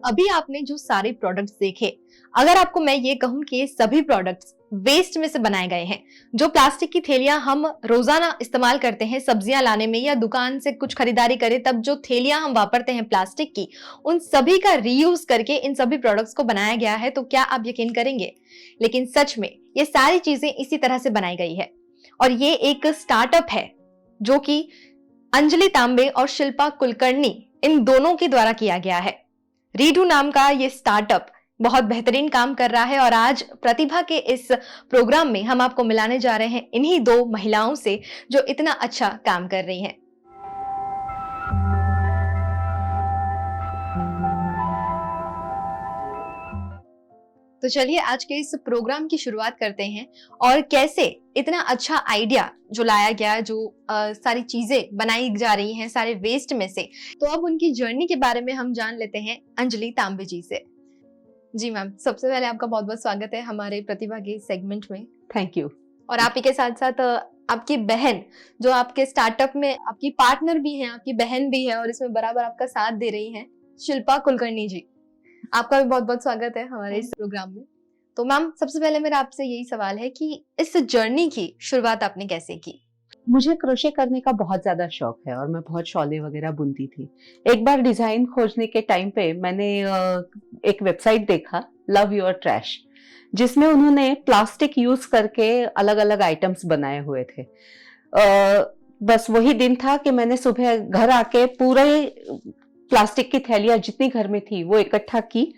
अभी आपने जो सारे प्रोडक्ट्स देखे, अगर आपको मैं ये कहूं कि ये सभी प्रोडक्ट्स वेस्ट में से बनाए गए हैं, जो प्लास्टिक की थैलियां हम रोजाना इस्तेमाल करते हैं सब्जियां लाने में या दुकान से कुछ खरीदारी करें तब जो थैलियां हम वापरते हैं प्लास्टिक की, उन सभी का रीयूज करके इन सभी प्रोडक्ट्स को बनाया गया है। तो क्या आप यकीन करेंगे, लेकिन सच में ये सारी चीजें इसी तरह से बनाई गई है और ये एक स्टार्टअप है जो कि अंजलि तांबे और शिल्पा कुलकर्णी इन दोनों के द्वारा किया गया है। रीडू नाम का ये स्टार्टअप बहुत बेहतरीन काम कर रहा है और आज प्रतिभा के इस प्रोग्राम में हम आपको मिलाने जा रहे हैं इन्हीं दो महिलाओं से जो इतना अच्छा काम कर रही हैं। तो चलिए आज के इस प्रोग्राम की शुरुआत करते हैं और कैसे इतना अच्छा आइडिया जो लाया गया, जो सारी चीजें बनाई जा रही हैं सारे वेस्ट में से, तो अब उनकी जर्नी के बारे में हम जान लेते हैं अंजलि तांबे जी से। जी मैम, सबसे पहले आपका बहुत बहुत स्वागत है हमारे प्रतिभा के सेगमेंट में। Thank you. और आप ही के साथ साथ आपकी बहन जो आपके स्टार्टअप में आपकी पार्टनर भी हैं, आपकी बहन भी है और इसमें बराबर आपका साथ दे रही हैं, शिल्पा कुलकर्णी जी, आपका भी बहुत बहुत स्वागत है हमारे इस प्रोग्राम में। तो मैम, सबसे पहले मेरा आपसे यही सवाल है कि इस जर्नी की शुरुआत आपने कैसे की? मुझे क्रोशे करने का बहुत ज्यादा शौक है और मैं बहुत शॉले वगैरह बुनती थी। एक बार डिजाइन खोजने के टाइम पे मैंने एक वेबसाइट देखा, लव योर ट्रैश, जिसमें उन्होंने प्लास्टिक यूज करके अलग अलग आइटम्स बनाए हुए थे। बस वही दिन था कि मैंने सुबह घर आके पूरे प्लास्टिक की थैलियां जितनी घर में थी वो इकट्ठा की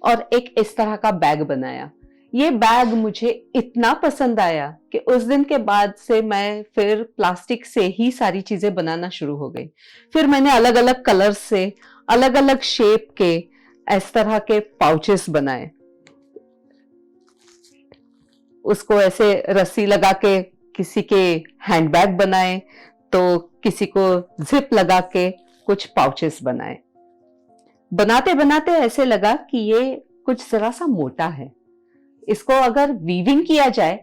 और एक इस तरह का बैग बनाया। ये बैग मुझे इतना पसंद आया कि उस दिन के बाद से मैं फिर प्लास्टिक से ही सारी चीजें बनाना शुरू हो गई। फिर मैंने अलग अलग कलर्स से, अलग अलग शेप के इस तरह के पाउचेस बनाए। उसको ऐसे रस्सी लगा के किसी के हैंडबैग बनाए, तो किसी को जिप लगा के कुछ पाउचेस बनाए। बनाते बनाते ऐसे लगा कि ये कुछ जरा सा मोटा है, इसको अगर वीविंग किया जाए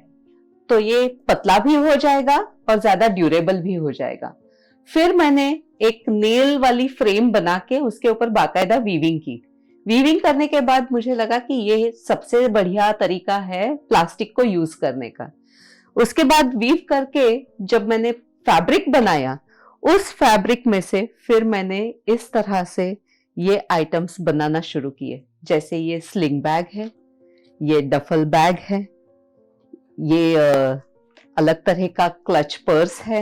तो ये पतला भी हो जाएगा और ज्यादा ड्यूरेबल भी हो जाएगा। फिर मैंने एक नेल वाली फ्रेम बना के उसके ऊपर बाकायदा वीविंग की। वीविंग करने के बाद मुझे लगा कि ये सबसे बढ़िया तरीका है प्लास्टिक को यूज करने का। उसके बाद वीव करके जब मैंने फैब्रिक बनाया, उस फैब्रिक में से फिर मैंने इस तरह से ये आइटम्स बनाना शुरू किए। जैसे ये स्लिंग बैग है, ये डफल बैग है, ये अलग तरह का क्लच पर्स है,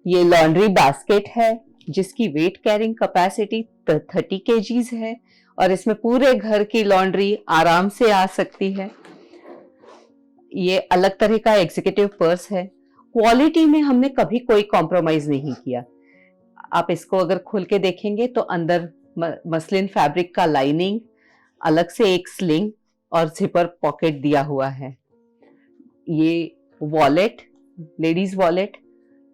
ये लॉन्ड्री बास्केट है जिसकी वेट कैरिंग कैपेसिटी 30 kgs है और इसमें पूरे घर की लॉन्ड्री आराम से आ सकती है। ये अलग तरह का एग्जीक्यूटिव पर्स है। क्वालिटी में हमने कभी कोई कॉम्प्रोमाइज नहीं किया। आप इसको अगर खोल के देखेंगे तो अंदर मसलिन फैब्रिक का लाइनिंग, अलग से एक स्लिंग और जिपर पॉकेट दिया हुआ है। ये वॉलेट, लेडीज वॉलेट,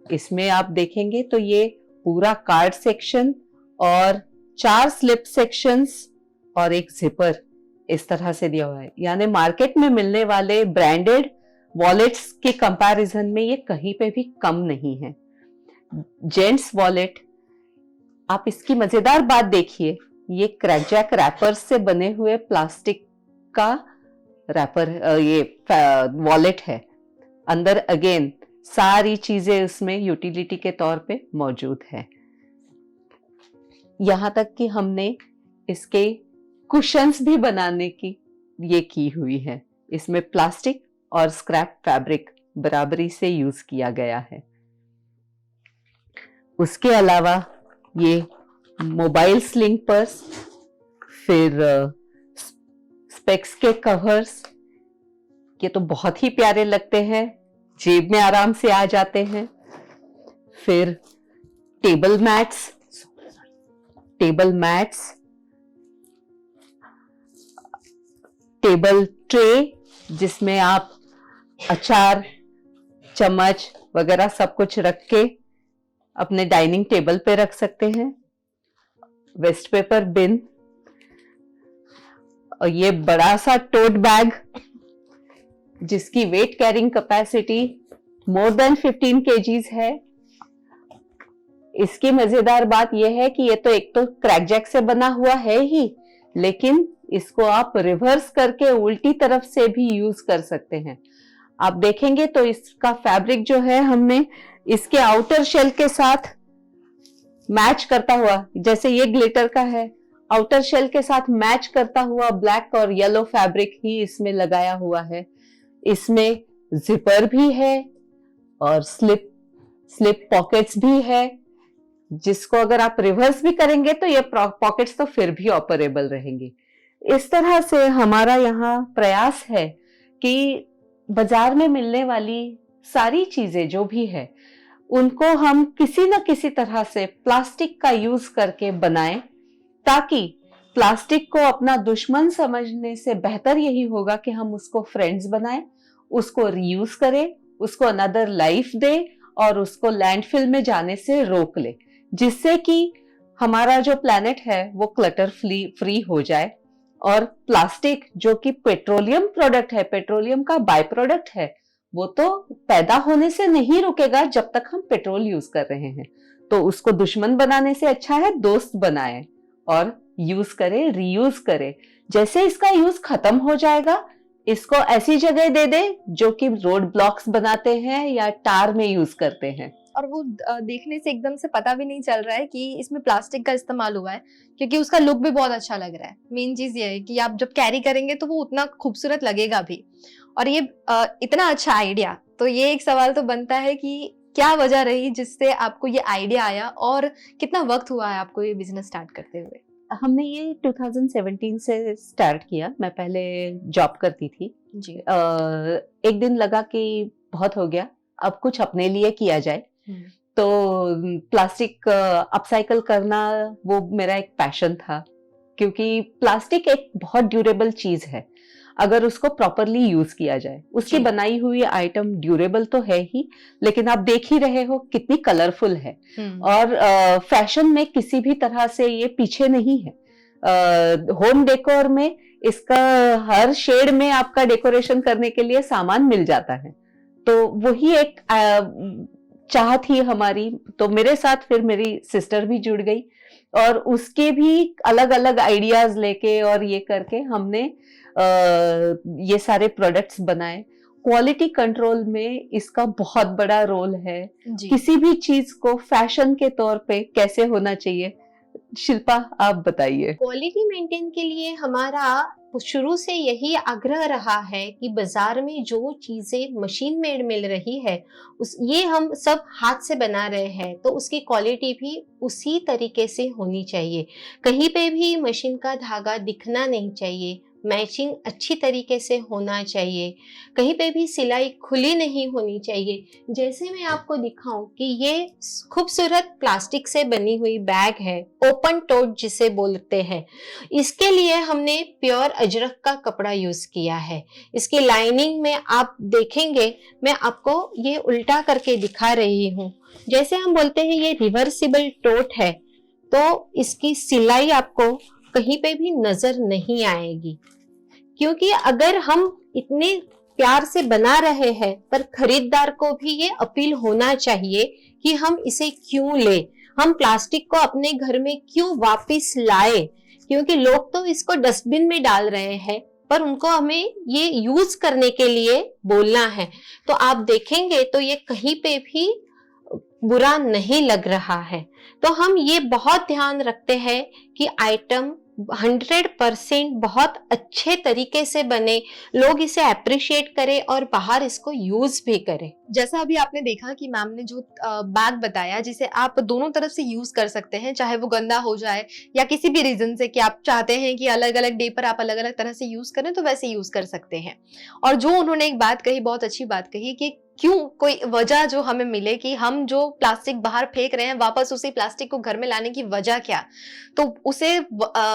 इसमें आप देखेंगे तो ये पूरा कार्ड सेक्शन और 4 स्लिप सेक्शंस और एक जिपर इस तरह से दिया हुआ है। यानी मार्केट में मिलने वाले ब्रांडेड वॉलेट्स के कंपैरिजन में ये कहीं पे भी कम नहीं है। जेंट्स वॉलेट, आप इसकी मजेदार बात देखिए, ये क्रैकजैक रैपर्स से बने हुए प्लास्टिक का रैपर, ये वॉलेट है। अंदर अगेन सारी चीजें उसमें यूटिलिटी के तौर पे मौजूद है। यहां तक कि हमने इसके कुशन्स भी बनाने की ये की हुई है। इसमें प्लास्टिक और स्क्रैप फैब्रिक बराबरी से यूज किया गया है। उसके अलावा ये मोबाइल स्लिंग पर्स, फिर स्पेक्स के कवर्स, ये तो बहुत ही प्यारे लगते हैं, जेब में आराम से आ जाते हैं। फिर टेबल मैट्स, टेबल ट्रे जिसमें आप अचार, चम्मच वगैरह सब कुछ रख के अपने डाइनिंग टेबल पे रख सकते हैं। वेस्ट पेपर बिन और ये बड़ा सा टोट बैग जिसकी weight carrying capacity more than 15 kgs है। इसकी मजेदार बात यह है कि ये तो एक तो क्रैकजैक से बना हुआ है ही, लेकिन इसको आप रिवर्स करके उल्टी तरफ से भी यूज कर सकते हैं। आप देखेंगे तो इसका फैब्रिक जो है हमने इसके आउटर शेल के साथ मैच करता हुआ, जैसे ये ग्लिटर का है, आउटर शेल के साथ मैच करता हुआ ब्लैक और येलो फैब्रिक ही इसमें लगाया हुआ है। इसमें जिपर भी है और स्लिप पॉकेट्स भी है, जिसको अगर आप रिवर्स भी करेंगे तो ये पॉकेट्स तो फिर भी ऑपरेबल रहेंगी। इस तरह से हमारा यहाँ प्रयास है कि बाजार में मिलने वाली सारी चीजें जो भी है उनको हम किसी न किसी तरह से प्लास्टिक का यूज करके बनाएं, ताकि प्लास्टिक को अपना दुश्मन समझने से बेहतर यही होगा कि हम उसको फ्रेंड्स बनाएं, उसको रीयूज करें, उसको अनदर लाइफ दे और उसको लैंडफिल में जाने से रोक ले, जिससे कि हमारा जो प्लैनेट है वो क्लटर फ्री हो जाए। और प्लास्टिक जो कि पेट्रोलियम प्रोडक्ट है, पेट्रोलियम का बाय प्रोडक्ट है, वो तो पैदा होने से नहीं रुकेगा जब तक हम पेट्रोल यूज कर रहे हैं। तो उसको दुश्मन बनाने से अच्छा है दोस्त बनाए और यूज करे, रीयूज करे। जैसे इसका यूज खत्म हो जाएगा, इसको ऐसी जगह दे दे जो कि रोड ब्लॉक्स बनाते हैं या टार में यूज करते हैं। और वो देखने से एकदम से पता भी नहीं चल रहा है कि इसमें प्लास्टिक का इस्तेमाल हुआ है, क्योंकि उसका लुक भी बहुत अच्छा लग रहा है। मेन चीज ये है कि आप जब कैरी करेंगे तो वो उतना खूबसूरत लगेगा भी। और ये इतना अच्छा आइडिया, तो ये एक सवाल तो बनता है कि क्या वजह रही जिससे आपको ये आइडिया आया और कितना वक्त हुआ है आपको ये बिजनेस स्टार्ट करते हुए? हमने ये 2017 से स्टार्ट किया। मैं पहले जॉब करती थी जी। एक दिन लगा कि बहुत हो गया, अब कुछ अपने लिए किया जाए। तो प्लास्टिक अपसाइकल करना वो मेरा एक पैशन था, क्योंकि प्लास्टिक एक बहुत ड्यूरेबल चीज है अगर उसको प्रॉपरली यूज किया जाए। उसकी बनाई हुई आइटम ड्यूरेबल तो है ही, लेकिन आप देख ही रहे हो कितनी कलरफुल है और फैशन में किसी भी तरह से ये पीछे नहीं है। होम डेकोर में इसका हर शेड में आपका डेकोरेशन करने के लिए सामान मिल जाता है। तो वही एक चाह थी हमारी। तो मेरे साथ फिर मेरी सिस्टर भी जुड़ गई और उसके भी अलग अलग आइडियाज लेके और ये करके हमने ये सारे प्रोडक्ट्स बनाए। क्वालिटी कंट्रोल में इसका बहुत बड़ा रोल है। किसी भी चीज को फैशन के तौर पे कैसे होना चाहिए, शिल्पा आप बताइए। क्वालिटी मेंटेन के लिए हमारा शुरू से यही आग्रह रहा है कि बाजार में जो चीजें मशीन मेड मिल रही है ये हम सब हाथ से बना रहे हैं, तो उसकी क्वालिटी भी उसी तरीके से होनी चाहिए। कहीं पे भी मशीन का धागा दिखना नहीं चाहिए, मैचिंग अच्छी तरीके से होना चाहिए, कहीं पे भी सिलाई खुली नहीं होनी चाहिए। जैसे मैं आपको दिखाऊं कि ये खूबसूरत प्लास्टिक से बनी हुई बैग है, ओपन टोट जिसे बोलते हैं। इसके लिए हमने प्योर अजरक का कपड़ा यूज किया है। इसकी लाइनिंग में आप देखेंगे, मैं आपको ये उल्टा करके दिखा रही हूँ। जैसे हम बोलते हैं ये रिवर्सिबल टोट है, तो इसकी सिलाई आपको कहीं पे भी नजर नहीं आएगी, क्योंकि अगर हम इतने प्यार से बना रहे हैं पर खरीदार को भी ये अपील होना चाहिए कि हम इसे क्यों ले, हम प्लास्टिक को अपने घर में क्यों वापस लाए, क्योंकि लोग तो इसको डस्टबिन में डाल रहे हैं पर उनको हमें ये यूज करने के लिए बोलना है। तो आप देखेंगे तो ये कहीं पे भी बुरा नहीं लग रहा है। तो हम ये बहुत ध्यान रखते हैं कि आइटम 100% बहुत अच्छे तरीके से बने, लोग इसे अप्रिशिएट करें और बाहर इसको यूज भी करें। जैसा अभी आपने देखा कि मैम ने जो बैग बताया जिसे आप दोनों तरफ से यूज कर सकते हैं, चाहे वो गंदा हो जाए या किसी भी रीजन से कि आप चाहते हैं कि अलग अलग डे पर आप अलग अलग तरह से यूज करें, तो वैसे यूज कर सकते हैं। और जो उन्होंने एक बात कही, बहुत अच्छी बात कही कि क्यों कोई वजह जो हमें मिले कि हम जो प्लास्टिक बाहर फेंक रहे हैं वापस उसी प्लास्टिक को घर में लाने की वजह क्या, तो उसे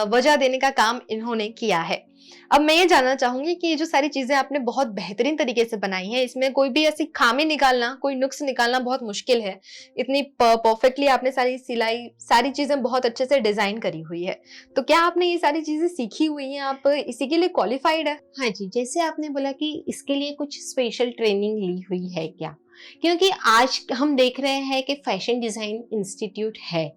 वजह देने का काम इन्होंने किया है। अब मैं ये जानना चाहूंगी कि ये जो सारी चीजें आपने बहुत बेहतरीन तरीके से बनाई हैं, इसमें कोई भी ऐसी खामी निकालना, कोई नुक्स निकालना बहुत मुश्किल है। इतनी परफेक्टली आपने सारी सिलाई, सारी चीजें बहुत अच्छे से डिजाइन करी हुई है। तो क्या आपने ये सारी चीजें सीखी हुई हैं, आप इसी के लिए क्वालिफाइड है? हाँ जी, जैसे आपने बोला कि इसके लिए कुछ स्पेशल ट्रेनिंग ली हुई है क्या, क्योंकि आज हम देख रहे हैं कि फैशन डिजाइन इंस्टीट्यूट है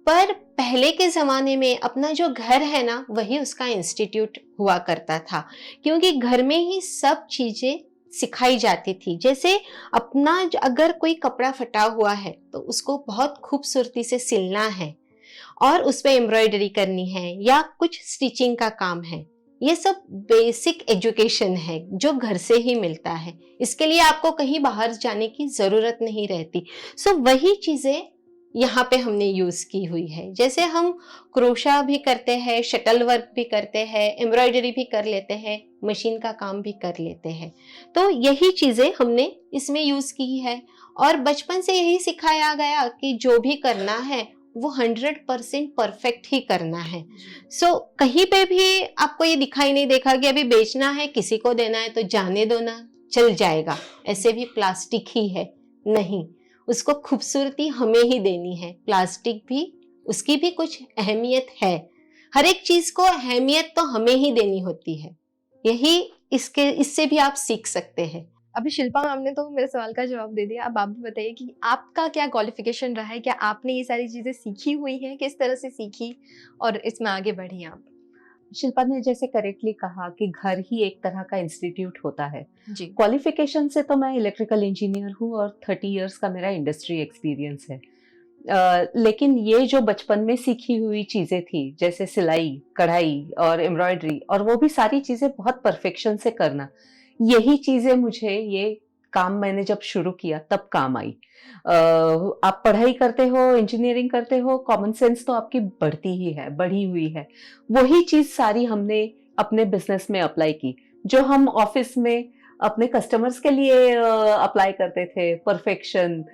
पर पहले के ज़माने में अपना जो घर है ना, वही उसका इंस्टीट्यूट हुआ करता था, क्योंकि घर में ही सब चीज़ें सिखाई जाती थी। जैसे अपना अगर कोई कपड़ा फटा हुआ है तो उसको बहुत खूबसूरती से सिलना है और उस पे एम्ब्रॉयडरी करनी है या कुछ स्टिचिंग का काम है। ये सब बेसिक एजुकेशन है जो घर से ही मिलता है। इसके लिए आपको कहीं बाहर जाने की ज़रूरत नहीं रहती। सो वही चीज़ें यहाँ पे हमने यूज़ की हुई है। जैसे हम क्रोशा भी करते हैं, शटल वर्क भी करते हैं, एम्ब्रॉयडरी भी कर लेते हैं, मशीन का काम भी कर लेते हैं। तो यही चीज़ें हमने इसमें यूज़ की है और बचपन से यही सिखाया गया कि जो भी करना है वो 100% परफेक्ट ही करना है। सो कहीं पे भी आपको ये दिखाई नहीं देखा कि अभी बेचना है, किसी को देना है तो जाने दो ना, चल जाएगा, ऐसे भी प्लास्टिक ही है। नहीं, उसको खूबसूरती हमें ही देनी है। प्लास्टिक भी, उसकी भी कुछ अहमियत है। हर एक चीज को अहमियत तो हमें ही देनी होती है। यही इससे भी आप सीख सकते हैं। अभी शिल्पा मैम ने तो मेरे सवाल का जवाब दे दिया। अब आप भी बताइए कि आपका क्या क्वालिफिकेशन रहा है, क्या आपने ये सारी चीजें सीखी हुई हैं, किस तरह से सीखी और इसमें आगे बढ़ी आप? शिल्पा ने जैसे करेक्टली कहा कि घर ही एक तरह का इंस्टीट्यूट होता है। जी। क्वालिफिकेशन से तो मैं इलेक्ट्रिकल इंजीनियर हूँ और 30 इयर्स का मेरा इंडस्ट्री एक्सपीरियंस है। लेकिन ये जो बचपन में सीखी हुई चीजें थी, जैसे सिलाई, कढ़ाई और एम्ब्रॉयडरी, और वो भी सारी चीजें बहुत परफेक्शन से करना, यही चीजें मुझे ये काम मैंने जब शुरू किया तब काम आई। आप पढ़ाई करते हो, इंजीनियरिंग करते हो, कॉमन सेंस तो आपकी बढ़ती ही है, बढ़ी हुई है। वही चीज सारी हमने अपने बिजनेस में अप्लाई की, जो हम ऑफिस में अपने कस्टमर्स के लिए अप्लाई करते थे, परफेक्शन,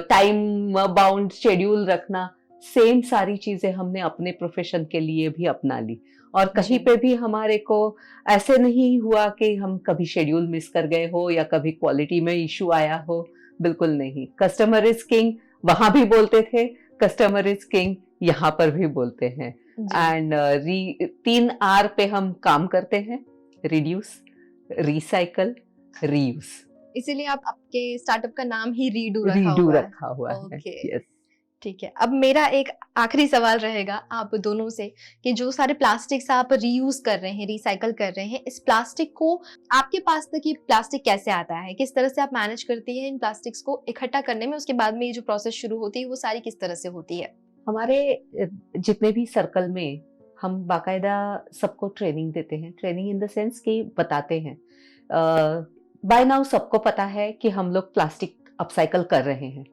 टाइम बाउंड शेड्यूल रखना, सेम सारी चीजें हमने अपने प्रोफेशन के लिए भी अपना ली। और कहीं पे भी हमारे को ऐसे नहीं हुआ कि हम कभी शेड्यूल मिस कर गए हो या कभी क्वालिटी में इशू आया हो, बिल्कुल नहीं। कस्टमर इज किंग वहां भी बोलते थे, कस्टमर इज किंग यहाँ पर भी बोलते हैं। एंड 3R पे हम काम करते हैं, रिड्यूस, रिसाइकल, रीयूज। इसीलिए आप आपके स्टार्टअप का नाम ही रीडू रखा हुआ है। Okay, yes. ठीक है, अब मेरा एक आखिरी सवाल रहेगा आप दोनों से कि जो सारे प्लास्टिक्स आप रीयूज कर रहे हैं, रिसाइकल कर रहे हैं, इस प्लास्टिक को आपके पास तक ये प्लास्टिक कैसे आता है? किस तरह से आप मैनेज करती है इन प्लास्टिक्स को इकट्ठा करने में? उसके बाद में ये जो प्रोसेस शुरू होती है वो सारी किस तरह से होती है? हमारे जितने भी सर्कल में हम बाकायदा सबको ट्रेनिंग देते हैं। ट्रेनिंग इन द सेंस कि बताते हैं। बाय नाउ सबको पता है कि हम लोग प्लास्टिक अपसाइकल कर रहे हैं,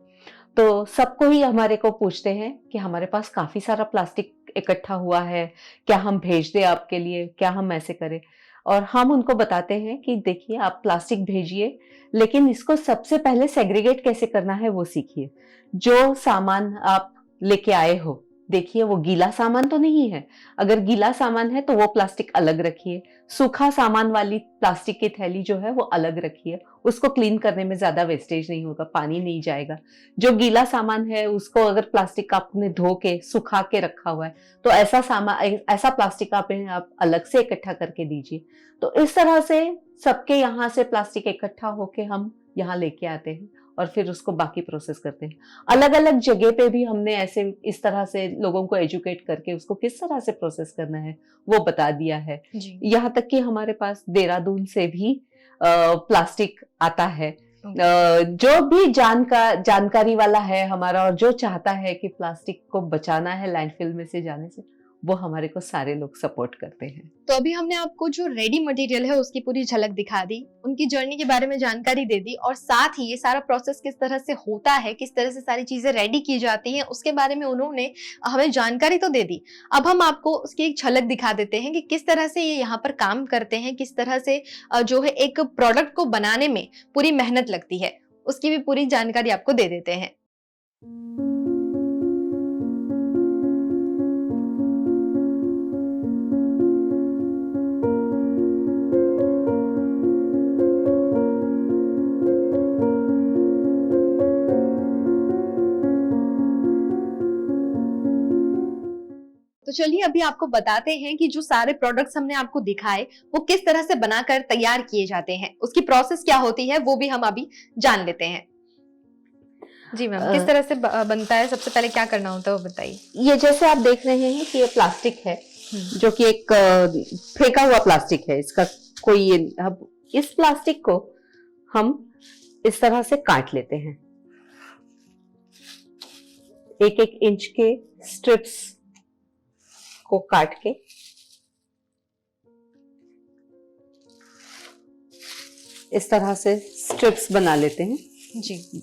तो सबको ही हमारे को पूछते हैं कि हमारे पास काफी सारा प्लास्टिक इकट्ठा हुआ है, क्या हम भेज दें आपके लिए, क्या हम ऐसे करें? और हम उनको बताते हैं कि देखिए, आप प्लास्टिक भेजिए, लेकिन इसको सबसे पहले सेग्रीगेट कैसे करना है वो सीखिए। जो सामान आप लेके आए हो, देखिए वो गीला सामान तो नहीं है। अगर गीला सामान है तो वो प्लास्टिक अलग रखिए, सूखा सामान वाली प्लास्टिक की थैली जो है वो अलग रखिए। उसको क्लीन करने में ज्यादा वेस्टेज नहीं होगा, पानी नहीं जाएगा। जो गीला सामान है उसको अगर प्लास्टिक आपने धो के सुखा के रखा हुआ है तो ऐसा सामान, ऐसा प्लास्टिक आप अलग से इकट्ठा करके दीजिए। तो इस तरह से सबके यहाँ से प्लास्टिक इकट्ठा होके हम यहाँ लेके आते हैं और फिर उसको बाकी प्रोसेस करते हैं। अलग अलग जगह पे भी हमने ऐसे इस तरह से लोगों को एजुकेट करके उसको किस तरह से प्रोसेस करना है वो बता दिया है। यहाँ तक कि हमारे पास देहरादून से भी प्लास्टिक आता है। जो भी जानकारी वाला है हमारा और जो चाहता है कि प्लास्टिक को बचाना है लैंडफिल में से जाने से, वो हमारे को सारे लोग सपोर्ट करते हैं। तो अभी हमने आपको जो रेडी मटेरियल है उसकी पूरी झलक दिखा दी, उनकी जर्नी के बारे में जानकारी दे दी और साथ ही ये सारा प्रोसेस किस तरह से होता है, किस तरह से सारी चीजें रेडी की जाती हैं, उसके बारे में उन्होंने हमें जानकारी तो दे दी। अब हम आपको उसकी एक झलक दिखा देते हैं कि किस तरह से ये यहाँ पर काम करते हैं, किस तरह से जो है एक प्रोडक्ट को बनाने में पूरी मेहनत लगती है, उसकी भी पूरी जानकारी आपको दे देते हैं। तो चलिए अभी आपको बताते हैं कि जो सारे प्रोडक्ट्स हमने आपको दिखाए वो किस तरह से बनाकर तैयार किए जाते हैं, उसकी प्रोसेस क्या होती है वो भी हम अभी जान लेते हैं। जी मैम, किस तरह से बनता है, सबसे पहले क्या करना होता है वो बताइए। ये जैसे आप देख रहे हैं कि ये प्लास्टिक है, जो कि एक फेंका हुआ प्लास्टिक है, इसका कोई ये, अब इस प्लास्टिक को हम इस तरह से काट लेते हैं, 1-1 इंच के स्ट्रिप्स को काट के इस तरह से स्ट्रिप्स बना लेते हैं जी।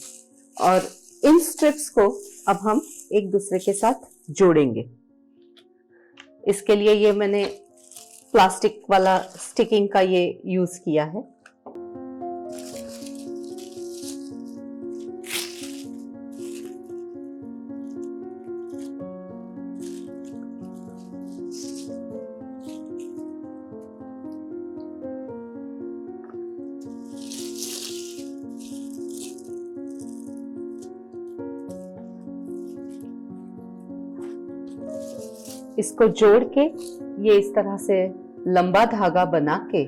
और इन स्ट्रिप्स को अब हम एक दूसरे के साथ जोड़ेंगे। इसके लिए ये मैंने प्लास्टिक वाला स्टिकिंग का ये यूज किया है। इसको जोड़ के ये इस तरह से लंबा धागा बना के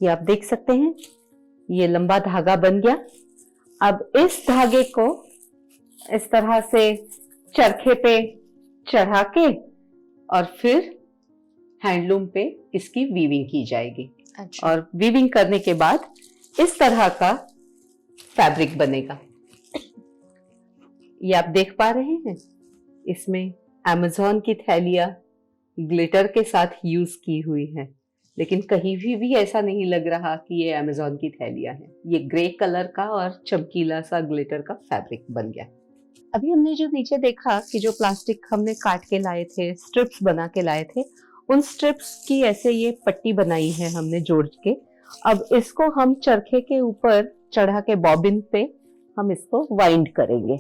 ये आप देख सकते हैं, ये लंबा धागा बन गया। अब इस धागे को इस तरह से चरखे पे चढ़ा के और फिर हैंडलूम पे इसकी वीविंग की जाएगी। अच्छा। और वीविंग करने के बाद इस तरह का फैब्रिक बनेगा। ये आप देख पा रहे हैं, इसमें अमेज़न की थैलियां ग्लिटर के साथ यूज की हुई है, लेकिन कहीं भी ऐसा नहीं लग रहा कि ये अमेज़न की थैलियां हैं। ये ग्रे कलर का और चमकीला सा ग्लिटर का फैब्रिक बन गया। अभी हमने जो नीचे देखा कि जो प्लास्टिक हमने काट के लाए थे, स्ट्रिप्स बना के लाए थे, उन स्ट्रिप्स की ऐसे ये पट्टी बनाई है हमने जोड़ के। अब इसको हम चरखे के ऊपर चढ़ा के बॉबिन पे हम इसको वाइंड करेंगे।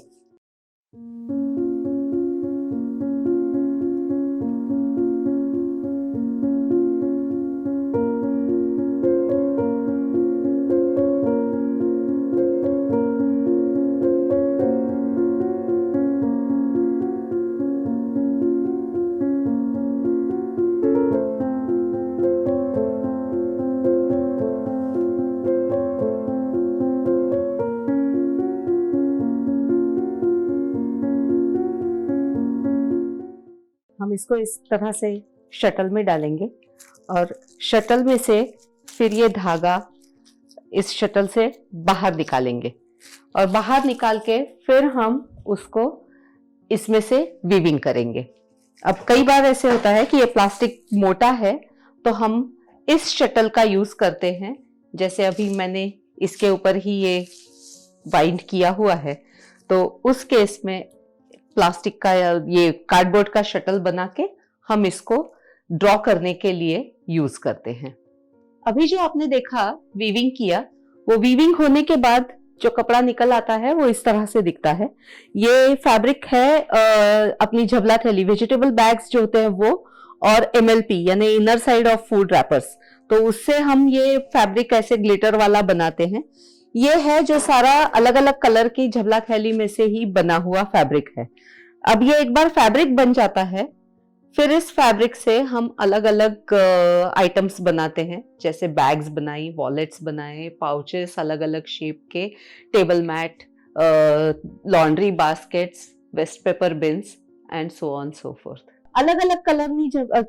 हम इसको इस तरह से शटल में डालेंगे और शटल में से फिर ये धागा इस शटल से बाहर निकालेंगे और बाहर निकाल के फिर हम उसको इसमें से वीविंग करेंगे। अब कई बार ऐसे होता है कि ये प्लास्टिक मोटा है तो हम इस शटल का यूज करते हैं, जैसे अभी मैंने इसके ऊपर ही ये बाइंड किया हुआ है, तो उस केस में प्लास्टिक का ये कार्डबोर्ड का शटल बना के हम इसको ड्रॉ करने के लिए यूज करते हैं। अभी जो आपने देखा वीविंग किया, वो वीविंग होने के बाद जो कपड़ा निकल आता है वो इस तरह से दिखता है। ये फैब्रिक है अपनी झबला थैली, वेजिटेबल बैग्स जो होते हैं वो, और MLP यानी inner side of food rappers, तो उससे हम ये फैब्रिक ऐसे ग्लिटर वाला बनाते हैं। ये है जो सारा अलग अलग कलर की झबला थैली में से ही बना हुआ फैब्रिक है। अब ये एक बार फैब्रिक बन जाता है, फिर इस फैब्रिक से हम अलग अलग आइटम्स बनाते हैं, जैसे बैग्स बनाई, वॉलेट्स बनाए, पाउचेस अलग अलग शेप के, table mat, laundry baskets, waste paper bins and so on so forth. अलग अलग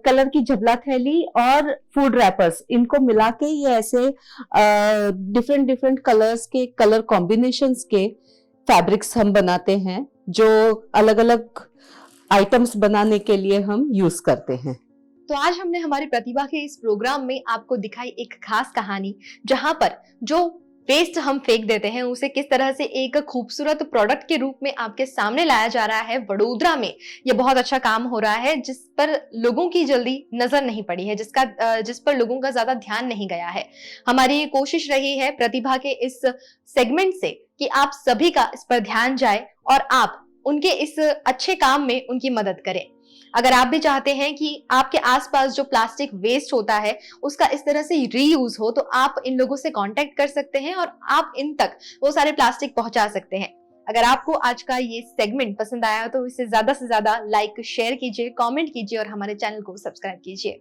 कलर की झबला थैली और फूड रैपर्स, इनको मिला के ये ऐसे डिफरेंट कलर्स के, कलर कॉम्बिनेशंस के फैब्रिक्स हम बनाते हैं, जो अलग अलग आइटम्स बनाने के लिए हम यूज करते हैं। तो आज हमने हमारी प्रतिभा के इस प्रोग्राम में आपको दिखाई एक खास कहानी, जहां पर जो वेस्ट हम फेंक देते हैं उसे किस तरह से एक खूबसूरत प्रोडक्ट के रूप में आपके सामने लाया जा रहा है। वडोदरा में ये बहुत अच्छा काम हो रहा है, जिस पर लोगों की जल्दी नजर नहीं पड़ी है, जिस पर लोगों का ज्यादा ध्यान नहीं गया है। हमारी ये कोशिश रही है प्रतिभा के इस सेगमेंट से कि आप सभी का इस पर ध्यान जाए और आप उनके इस अच्छे काम में उनकी मदद करें। अगर आप भी चाहते हैं कि आपके आसपास जो प्लास्टिक वेस्ट होता है उसका इस तरह से रीयूज हो, तो आप इन लोगों से कांटेक्ट कर सकते हैं और आप इन तक वो सारे प्लास्टिक पहुंचा सकते हैं। अगर आपको आज का ये सेगमेंट पसंद आया तो इसे ज्यादा से ज्यादा लाइक, शेयर कीजिए, कमेंट कीजिए और हमारे चैनल को सब्सक्राइब कीजिए।